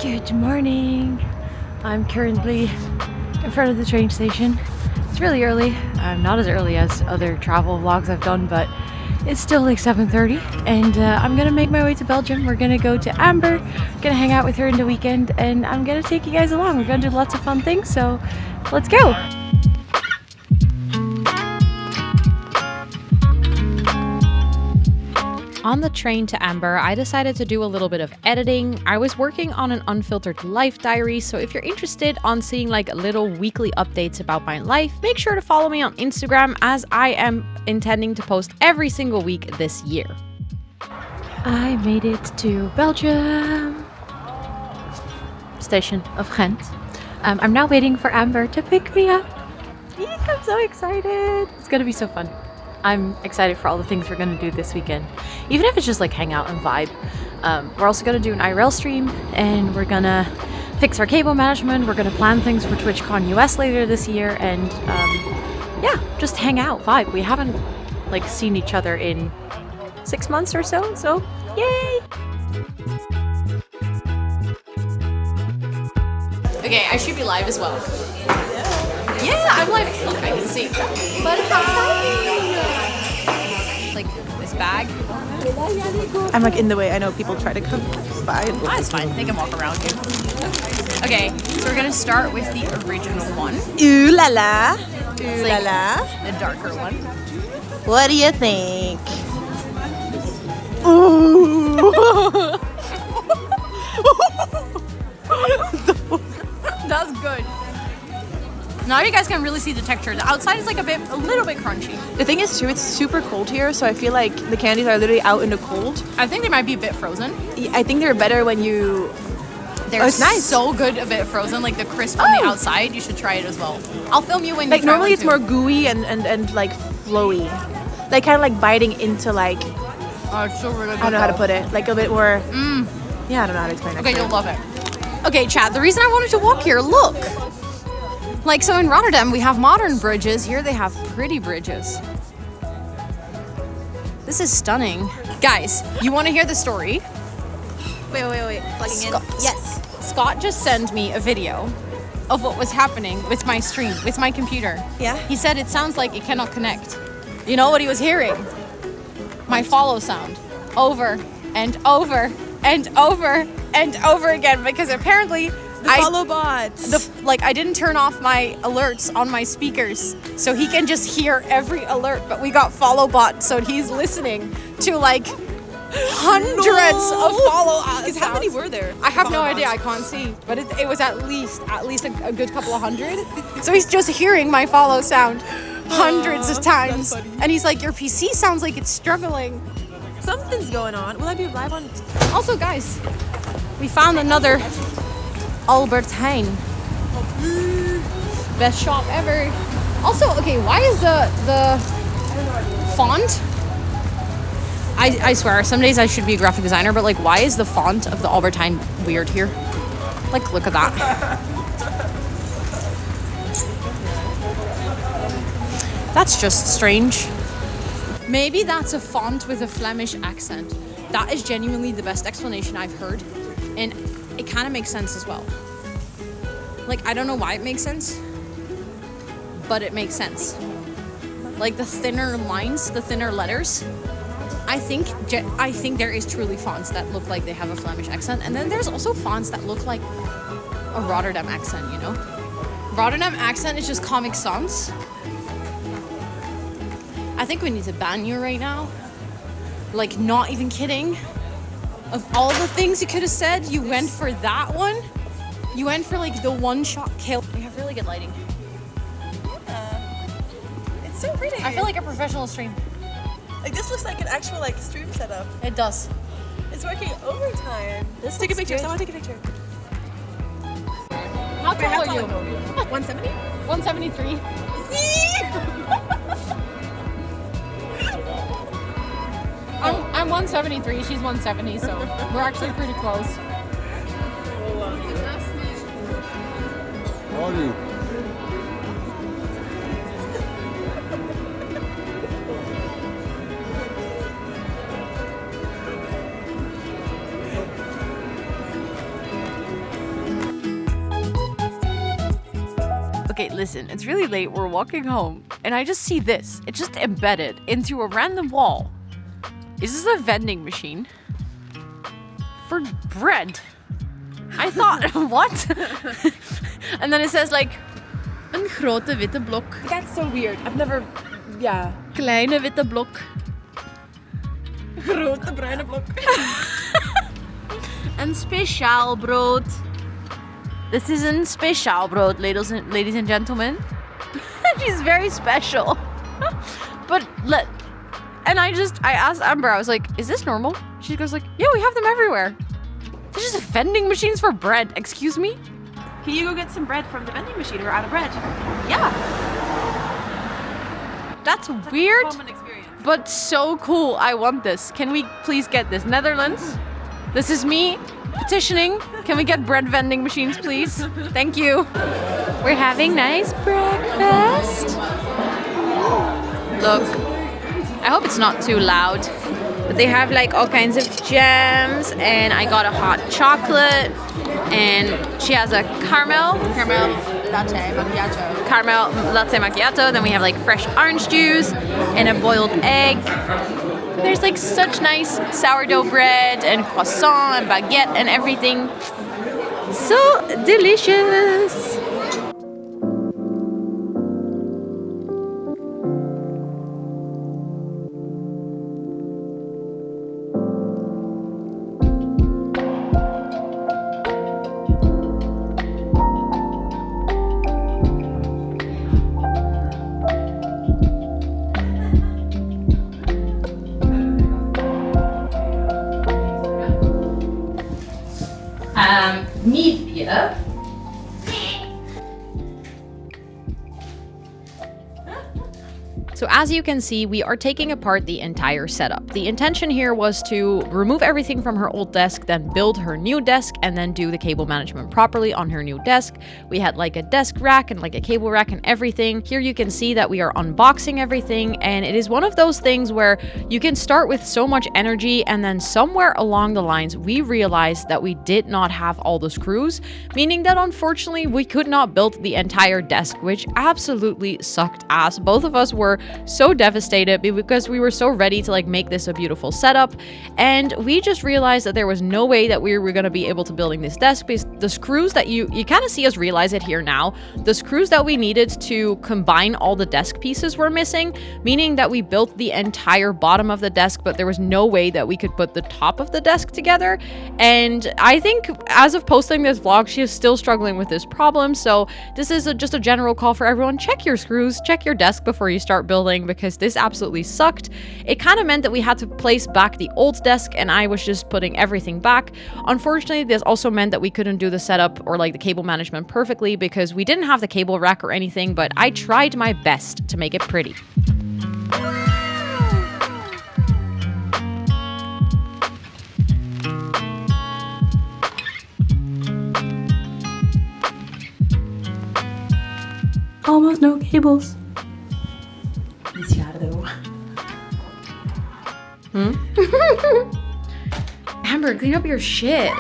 Good morning. I'm currently in front of the train station. It's really early. Not as early as other travel vlogs I've done, but it's still like 7:30, and I'm gonna make my way to Belgium. We're gonna go to Amber, gonna hang out with her in the weekend, and I'm gonna take you guys along. We're gonna do lots of fun things, so let's go. On the train to Amber, I decided to do a little bit of editing. I was working on an unfiltered life diary, so if you're interested on seeing like little weekly updates about my life, make sure to follow me on Instagram, as I am intending to post every single week this year. I made it to Belgium. Station of Ghent. I'm now waiting for Amber to pick me up. Eek, I'm so excited. It's gonna be so fun. I'm excited for all the things we're gonna do this weekend. Even if it's just like hang out and vibe. We're also gonna do an IRL stream, and we're gonna fix our cable management. We're gonna plan things for TwitchCon US later this year, and yeah, just hang out, vibe. We haven't like seen each other in 6 months or so, so yay! Okay, I should be live as well. Yeah, I'm live. Look, I can see. But like this bag. I'm like in the way. I know people try to come by. Ah, it's fine. They can walk around you. Okay, so we're gonna start with the original one. Ooh la la. Ooh like la la. The darker one. What do you think? Ooh. That's good. Now you guys can really see the texture. The outside is like a little bit crunchy. The thing is too, it's super cold here, so I feel like the candies are literally out in the cold. I think they might be a bit frozen. I think they're better when you... They're it's nice. So good a bit frozen, like the crisp on the outside. You should try it as well. I'll film you when you like try normally one it's too. more gooey and like flowy. Like kind of like biting into like... Oh, it's so really good. I don't know how to put it. Like a bit more... Yeah, I don't know how to explain it. Okay, you'll love it. Okay, chat, the reason I wanted to walk here, look. Like, so in Rotterdam, we have modern bridges. Here they have pretty bridges. This is stunning. Guys, you want to hear the story? Wait. Plugging in. Yes. Scott just sent me a video of what was happening with my stream, with my computer. Yeah? He said it sounds like it cannot connect. You know what he was hearing? My follow sound. Over and over and over and over again, because apparently Follow bots. I didn't turn off my alerts on my speakers, so he can just hear every alert, but we got follow bots, so he's listening to like hundreds of follow Because how many were there? I have no idea, I can't see, but it was at least a good couple of hundred. So he's just hearing my follow sound hundreds of times, and he's like, your PC sounds like it's struggling. Something's going on. Will I be live on? Also, guys, we found another Albert Heijn. Best shop ever. Also, okay, why is the font? I swear, some days I should be a graphic designer, but like, why is the font of the Albert Heijn weird here? Like, look at that. That's just strange. Maybe that's a font with a Flemish accent. That is genuinely the best explanation I've heard. And it kind of makes sense as well. Like, I don't know why it makes sense, but it makes sense. Like the thinner lines, the thinner letters. I think there is truly fonts that look like they have a Flemish accent, and then there's also fonts that look like a Rotterdam accent, you know? Rotterdam accent is just Comic Sans. I think we need to ban you right now. Like, not even kidding. Of all the things you could have said, you went for that one. You went for like the one-shot kill. We have really good lighting. Yeah. It's so pretty. I feel like a professional stream. Like this looks like an actual like stream setup. It does. It's working overtime. Let's take a picture. Someone take a picture. How tall are you? 170? 173. I'm 173, she's 170, so we're actually pretty close. How are you? Okay, listen, it's really late. We're walking home, and I just see this. It's just embedded into a random wall. Is this a vending machine? For bread. I thought, what? And then it says like, een grote witte blok. That's so weird. I've never... Yeah. Kleine witte blok. Grote bruine blok. Een speciaal brood. This is een speciaal brood, ladies and gentlemen. She's very special. But and I asked Amber, I was like, is this normal? She goes like, yeah, we have them everywhere. They're just vending machines for bread. Excuse me? Can you go get some bread from the vending machine? We're out of bread. Yeah. That's weird, Common experience. but so cool. I want this. Can we please get this? Netherlands? This is me petitioning. Can we get bread vending machines, please? Thank you. We're having nice breakfast. Look, I hope it's not too loud. But they have like all kinds of jams, and I got a hot chocolate, and she has a caramel latte macchiato. Then we have like fresh orange juice and a boiled egg. There's like such nice sourdough bread and croissant and baguette and everything. So delicious. Need beer. So as you can see, we are taking apart the entire setup. The intention here was to remove everything from her old desk, then build her new desk, and then do the cable management properly on her new desk. We had like a desk rack and like a cable rack and everything. Here you can see that we are unboxing everything, and it is one of those things where you can start with so much energy, and then somewhere along the lines, we realized that we did not have all the screws, meaning that unfortunately we could not build the entire desk, which absolutely sucked ass. Both of us were so devastated because we were so ready to like make this a beautiful setup, and we just realized that there was no way that we were going to be able to building this desk because the screws that you kind of see us realize it here now, the screws that we needed to combine all the desk pieces were missing, meaning that we built the entire bottom of the desk, but there was no way that we could put the top of the desk together. And I think as of posting this vlog, she is still struggling with this problem. So this is just a general call for everyone: check your screws, check your desk before you start building, because this absolutely sucked. It kind of meant that we had to place back the old desk, and I was just putting everything back. Unfortunately, this also meant that we couldn't do the setup or like the cable management perfectly because we didn't have the cable rack or anything, but I tried my best to make it pretty. Almost no cables. Amber, clean up your shit.